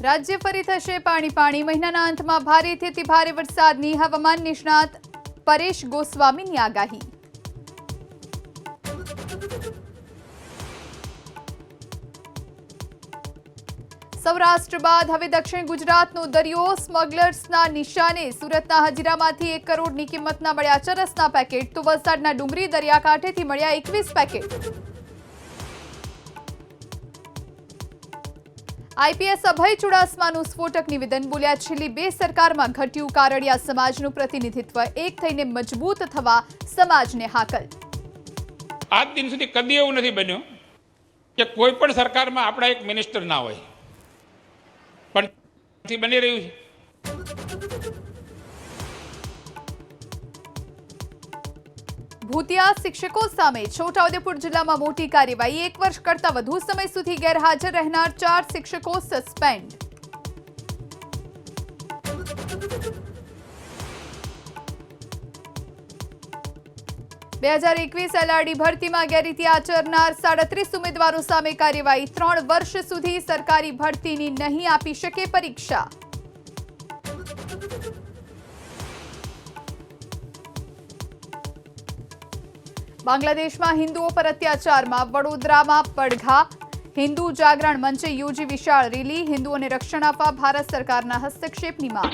રાજ્ય ફરી થશે પાણી મહિનાના અંતમાં ભારેથી અતિ ભારે વરસાદની હવામાન નિષ્ણાત પરેશ ગોસ્વામીની આગાહી। સૌરાષ્ટ્ર બાદ હવે દક્ષિણ ગુજરાતનો દરિયો સ્મગલર્સના નિશાને। સુરતના હજીરામાંથી 1 કરોડની કિંમતના મળ્યા ચરસના પેકેટ, તો વલસાડના ડુંગરી દરિયાકાંઠેથી મળ્યા 21 પેકેટ। આઈપીએસ અભય ચુડાસમાનું સ્ફોટક નિવેદન, બોલ્યા છેલ્લી 2 સરકારમાં ઘટ્યું કારડિયા સમાજનું પ્રતિનિધિત્વ, એક થઈને મજબૂત થવા સમાજને હાકલ। આજ દિન સુધી કદી એવું નથી બન્યું કે કોઈ પણ સરકારમાં આપણા એક મિનિસ્ટર ના હોય, પણ બની રહ્યું છે। ભૂતિયા શિક્ષકો સામે છોટાઉદેપુર જિલ્લામાં મોટી કાર્યવાહી। 1 વર્ષ કરતા વધુ સમય સુધી ગેરહાજર રહેનાર 4 શિક્ષકો સસ્પેન્ડ। LRD ભરતીમાં ગેરરીતિ આચરનાર 37 ઉમેદવારો સામે કાર્યવાહી। 3 વર્ષ સુધી સરકારી ભરતીની નહીં આપી શકે પરીક્ષા। બાંગ્લાદેશમાં હિન્દુઓ પર અત્યાચારમાં વડોદરામાં પડઘા। હિન્દુ જાગરણ મંચે યોજી વિશાળ રેલી, હિન્દુઓને રક્ષણ આપવા ભારત સરકારના હસ્તક્ષેપની માંગ।